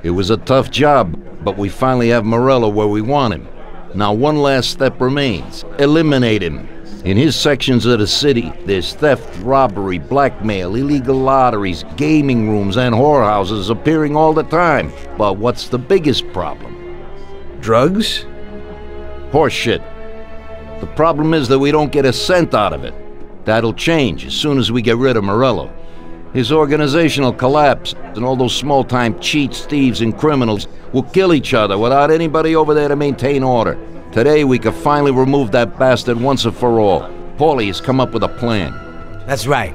It was a tough job, but we finally have Morello where we want him. Now one last step remains. Eliminate him. In his sections of the city, there's theft, robbery, blackmail, illegal lotteries, gaming rooms, and whorehouses appearing all the time. But what's the biggest problem? Drugs? Horseshit. The problem is that we don't get a cent out of it. That'll change as soon as we get rid of Morello. His organization will collapse, and all those small-time cheats, thieves, and criminals will kill each other without anybody over there to maintain order. Today, we can finally remove that bastard once and for all. Paulie has come up with a plan. That's right.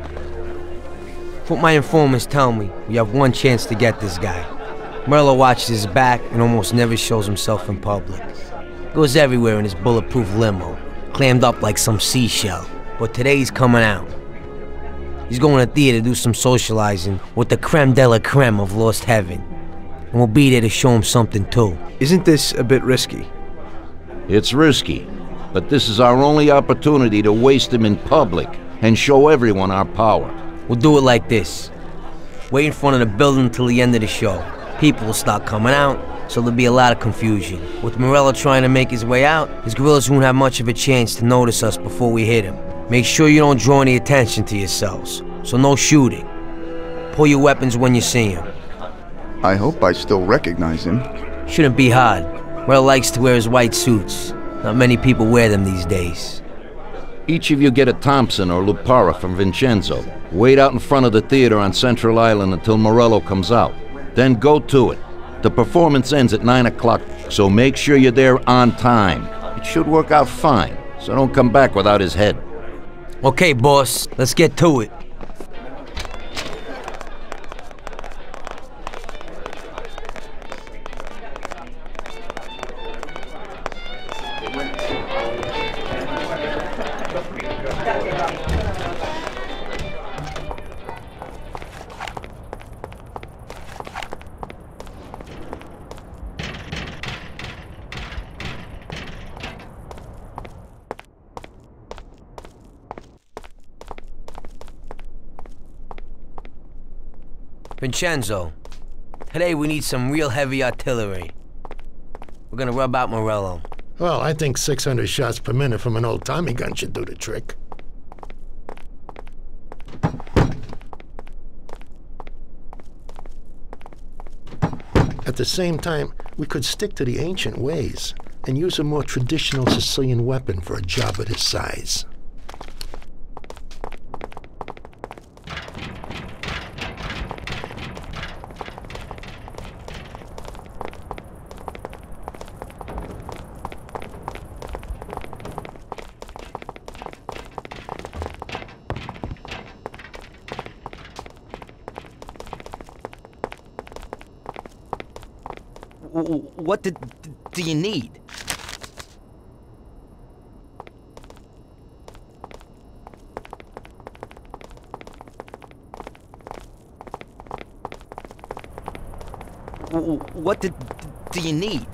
What my informants tell me, we have one chance to get this guy. Morello watches his back and almost never shows himself in public. Goes everywhere in his bulletproof limo, clammed up like some seashell. But today he's coming out. He's going to theater to do some socializing with the creme de la creme of Lost Heaven. And we'll be there to show him something too. Isn't this a bit risky? It's risky, but this is our only opportunity to waste him in public and show everyone our power. We'll do it like this. Wait in front of the building until the end of the show. People will start coming out, so there'll be a lot of confusion. With Morello trying to make his way out, his guerrillas won't have much of a chance to notice us before we hit him. Make sure you don't draw any attention to yourselves, so no shooting. Pull your weapons when you see him. I hope I still recognize him. Shouldn't be hard. Morello likes to wear his white suits. Not many people wear them these days. Each of you get a Thompson or Lupara from Vincenzo. Wait out in front of the theater on Central Island until Morello comes out. Then go to it. The performance ends at 9 o'clock, so make sure you're there on time. It should work out fine, so don't come back without his head. Okay, boss, let's get to it. Vincenzo, today we need some real heavy artillery. We're gonna rub out Morello. Well, I think 600 shots per minute from an old Tommy gun should do the trick. At the same time, we could stick to the ancient ways and use a more traditional Sicilian weapon for a job of this size. What do you need? What do you need?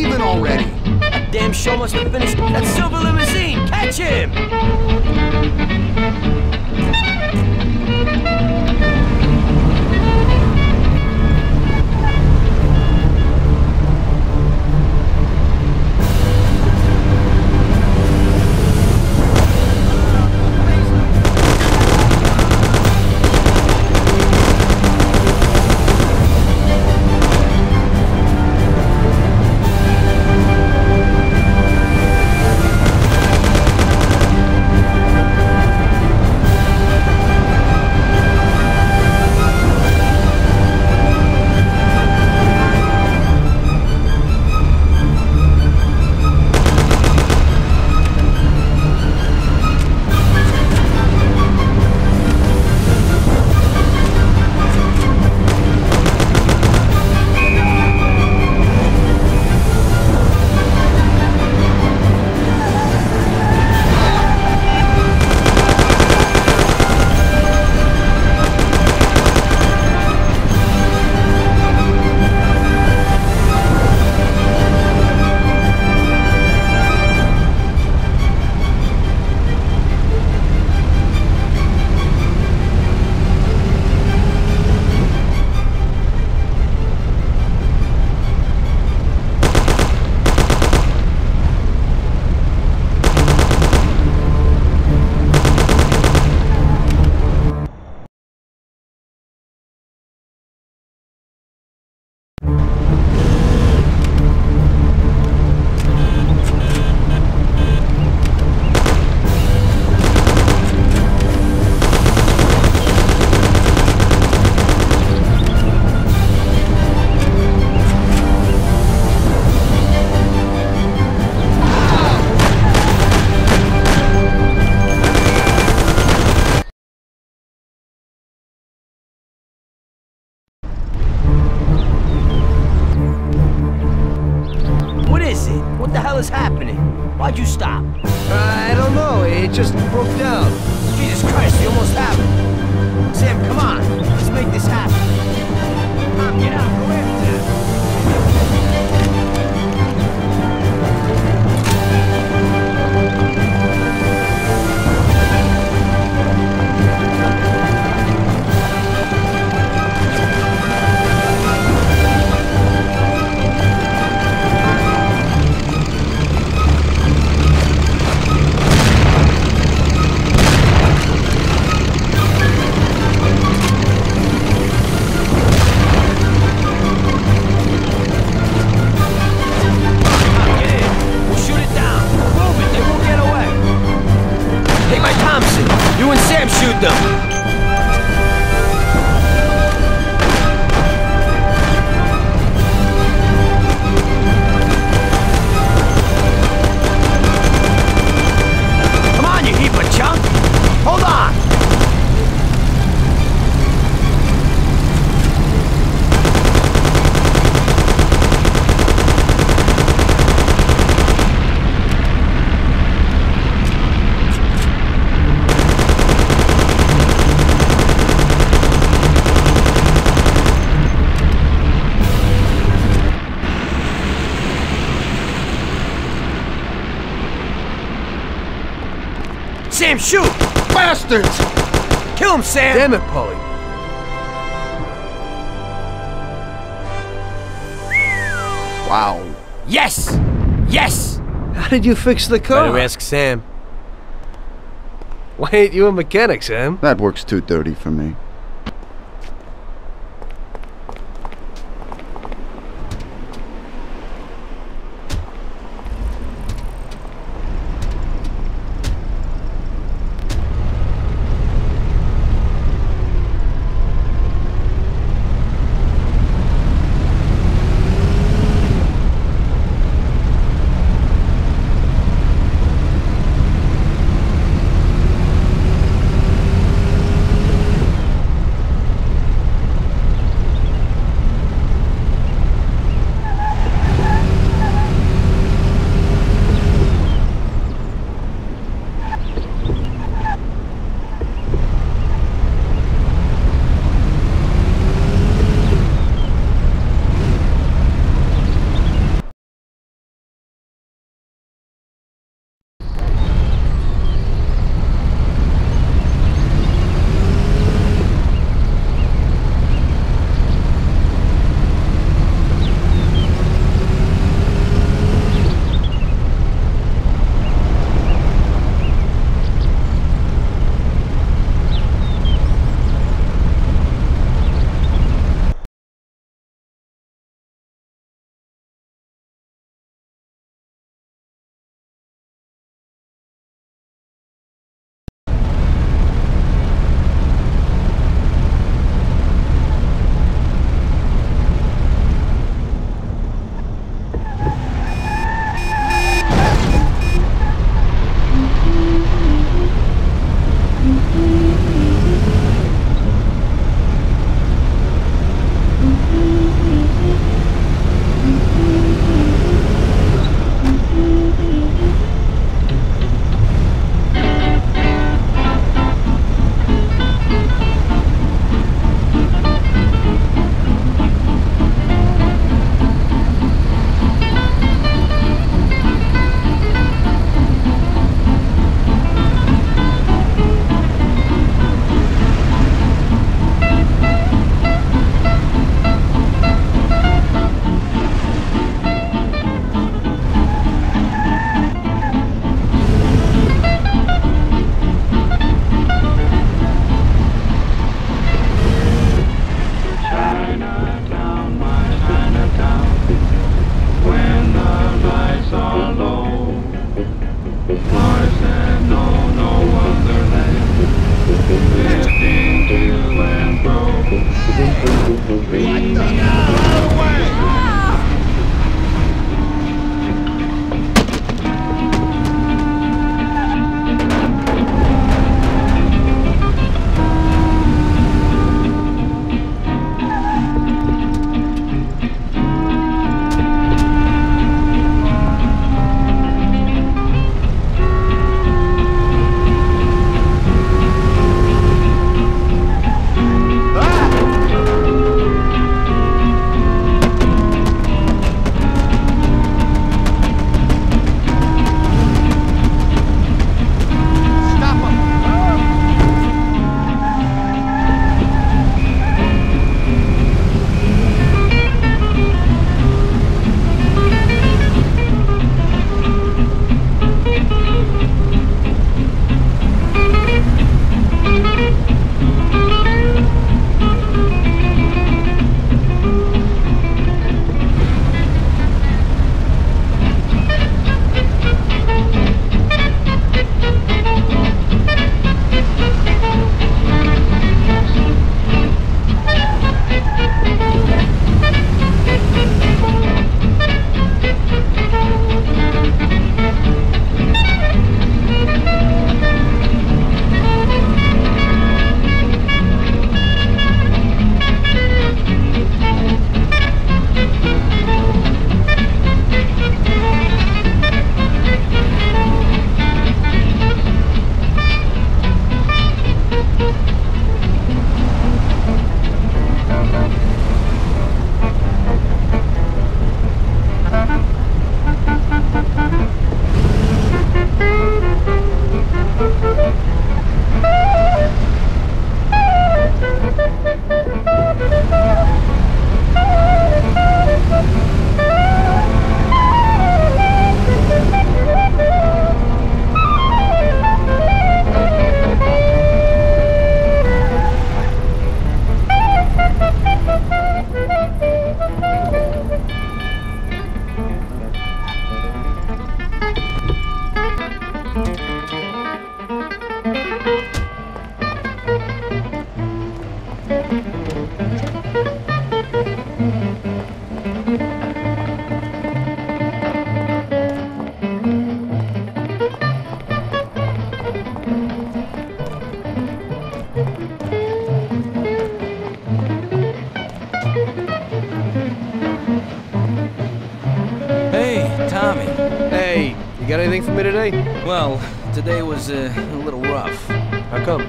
leaving already. That damn show must have finished. That silver limousine! Catch him! What the hell is happening? Why'd you stop? I don't know. It just broke down. Jesus Christ, we almost have it. Sam, come on. Let's make this happen. Come on, get out. Go after it. You and Sam shoot them! Come on, you heap of junk! Hold on! Sam, shoot! Bastards! Kill him, Sam! Damn it, Polly. Wow. Yes! Yes! How did you fix the car? Better ask Sam. Why ain't you a mechanic, Sam? That works too dirty for me. You got anything for me today? Well, today was a little rough. How come?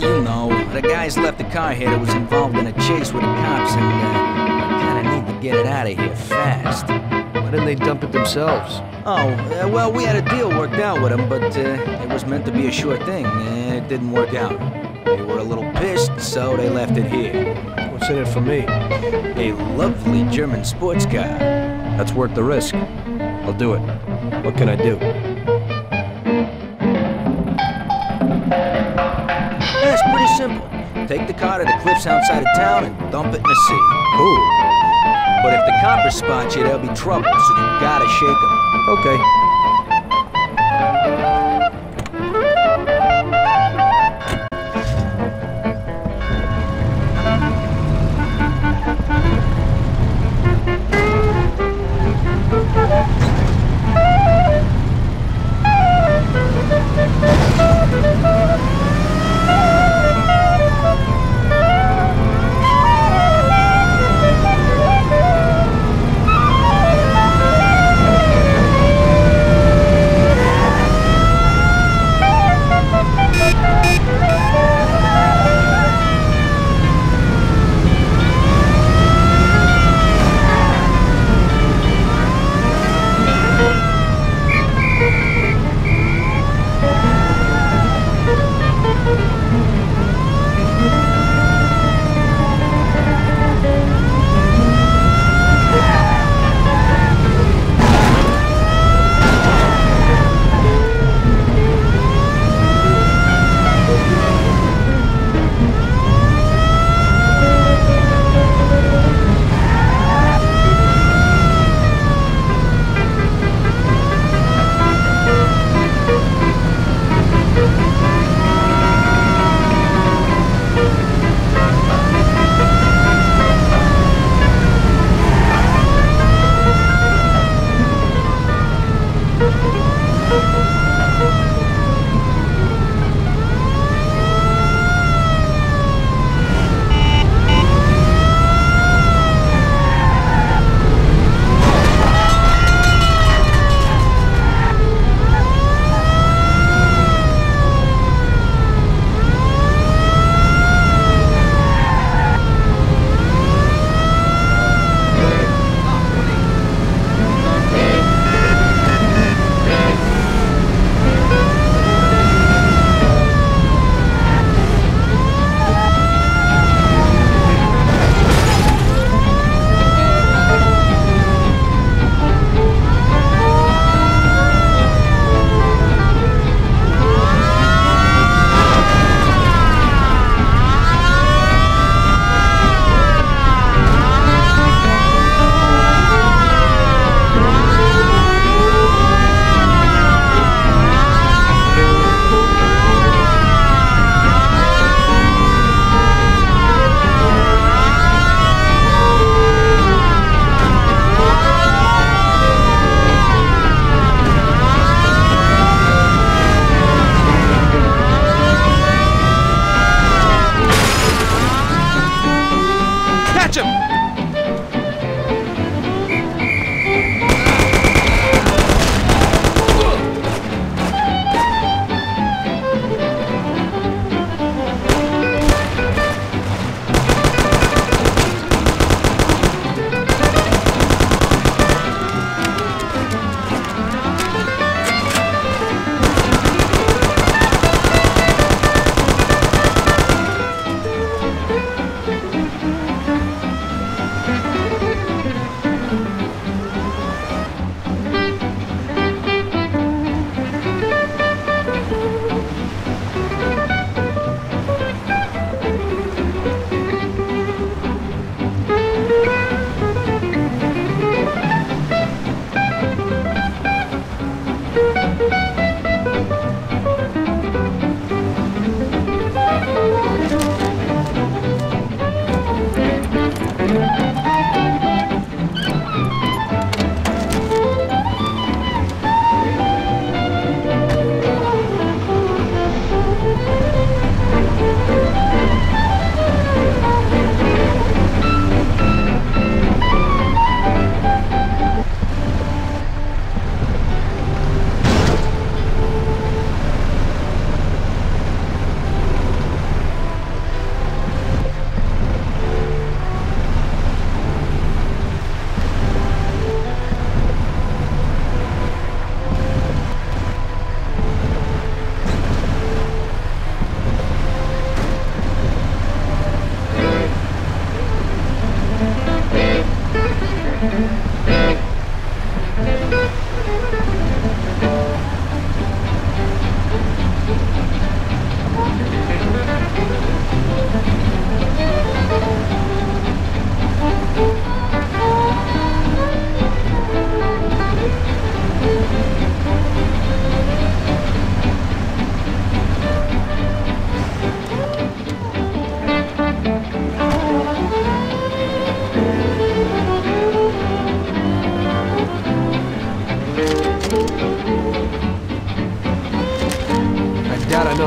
You know, the guys left the car here that was involved in a chase with the cops, and I kinda need to get it out of here fast. Why didn't they dump it themselves? Oh, well, we had a deal worked out with them, but it was meant to be a sure thing, and it didn't work out. They were a little pissed, so they left it here. What's in it for me? A lovely German sports car. That's worth the risk. I'll do it. What can I do? Yeah, it's pretty simple. Take the car to the cliffs outside of town and dump it in the sea. Ooh. But if the coppers spot you, there'll be trouble, so you gotta shake them. Okay.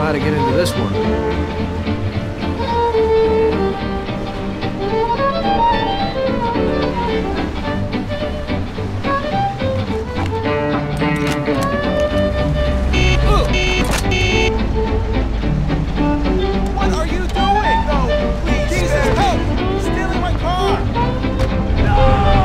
how to get into this one. What are you doing? No, please. Jesus, help! He's stealing my car! No!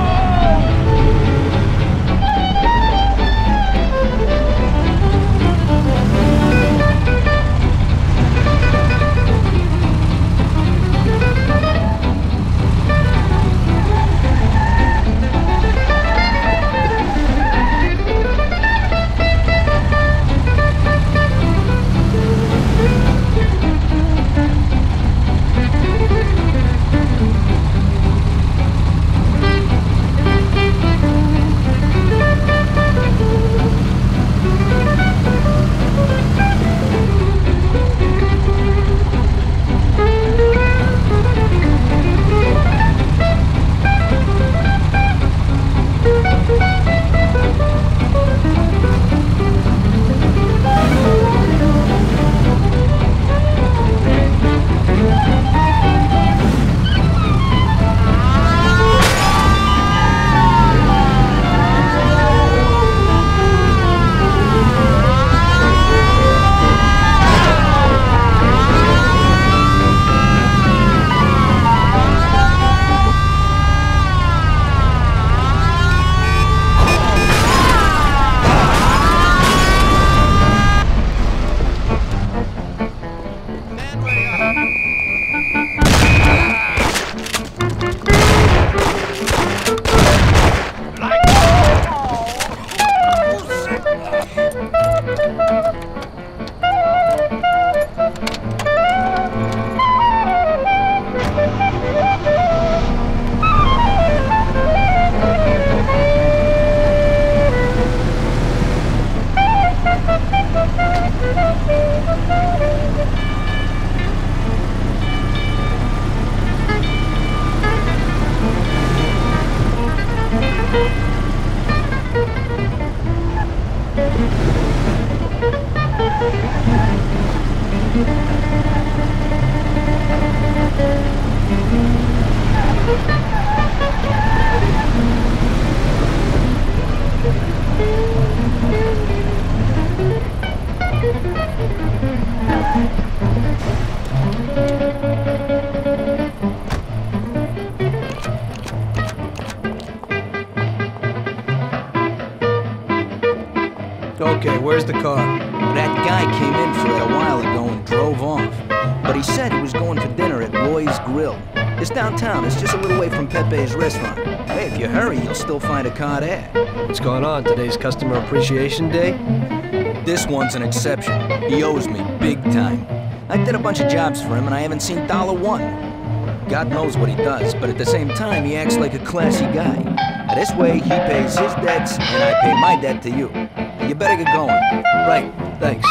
Okay, where's the car? That guy came in for it a while ago and drove off. But he said he was going for dinner at Roy's Grill. It's downtown. It's just a little way from Pepe's restaurant. Hey, if you hurry, you'll still find a car there. What's going on? Today's Customer Appreciation Day? This one's an exception. He owes me big time. I did a bunch of jobs for him and I haven't seen $1. God knows what he does, but at the same time, he acts like a classy guy. This way, he pays his debts and I pay my debt to you. You better get going. Right, thanks.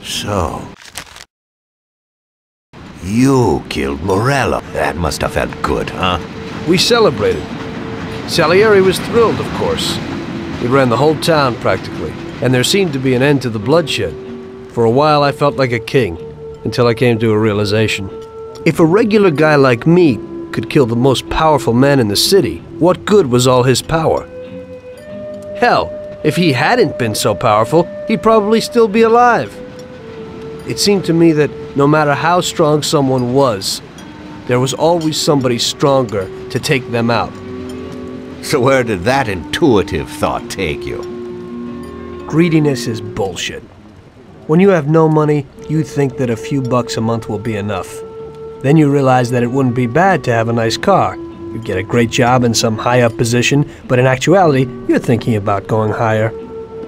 So, you killed Morello. That must have felt good, huh? We celebrated. Salieri was thrilled, of course. We ran the whole town, practically, and there seemed to be an end to the bloodshed. For a while, I felt like a king, until I came to a realization. If a regular guy like me could kill the most powerful man in the city, what good was all his power? Hell, if he hadn't been so powerful, he'd probably still be alive. It seemed to me that no matter how strong someone was, there was always somebody stronger to take them out. So where did that intuitive thought take you? Greediness is bullshit. When you have no money, you think that a few bucks a month will be enough. Then you realize that it wouldn't be bad to have a nice car. You get a great job in some high-up position, but in actuality, you're thinking about going higher.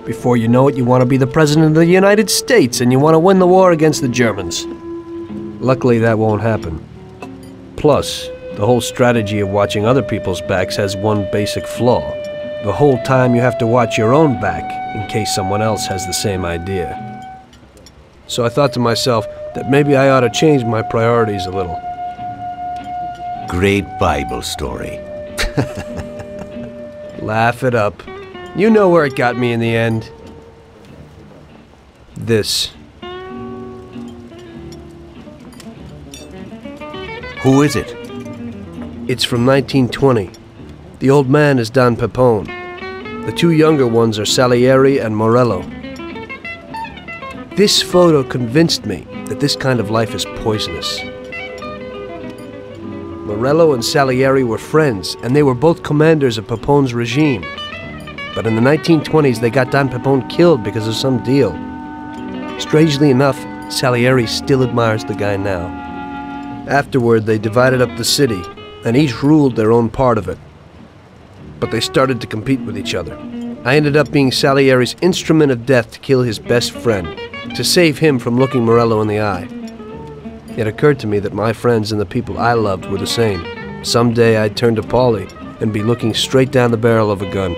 Before you know it, you want to be the President of the United States, and you want to win the war against the Germans. Luckily, that won't happen. Plus, the whole strategy of watching other people's backs has one basic flaw. The whole time you have to watch your own back, in case someone else has the same idea. So I thought to myself that maybe I ought to change my priorities a little. Great Bible story. Laugh it up. You know where it got me in the end. This. Who is it? It's from 1920. The old man is Don Pepone. The two younger ones are Salieri and Morello. This photo convinced me that this kind of life is poisonous. Morello and Salieri were friends, and they were both commanders of Pepone's regime. But in the 1920s, they got Don Pepone killed because of some deal. Strangely enough, Salieri still admires the guy now. Afterward, they divided up the city, and each ruled their own part of it. But they started to compete with each other. I ended up being Salieri's instrument of death to kill his best friend, to save him from looking Morello in the eye. It occurred to me that my friends and the people I loved were the same. Someday I'd turn to Paulie and be looking straight down the barrel of a gun.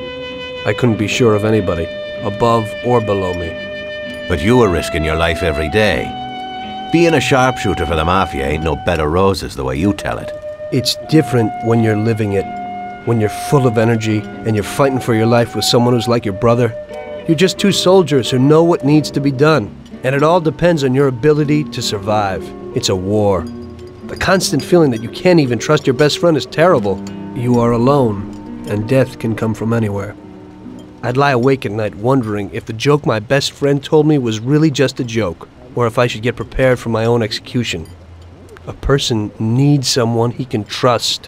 I couldn't be sure of anybody, above or below me. But you were risking your life every day. Being a sharpshooter for the Mafia ain't no bed of roses the way you tell it. It's different when you're living it. When you're full of energy and you're fighting for your life with someone who's like your brother. You're just two soldiers who know what needs to be done. And it all depends on your ability to survive. It's a war. The constant feeling that you can't even trust your best friend is terrible. You are alone, and death can come from anywhere. I'd lie awake at night wondering if the joke my best friend told me was really just a joke, or if I should get prepared for my own execution. A person needs someone he can trust.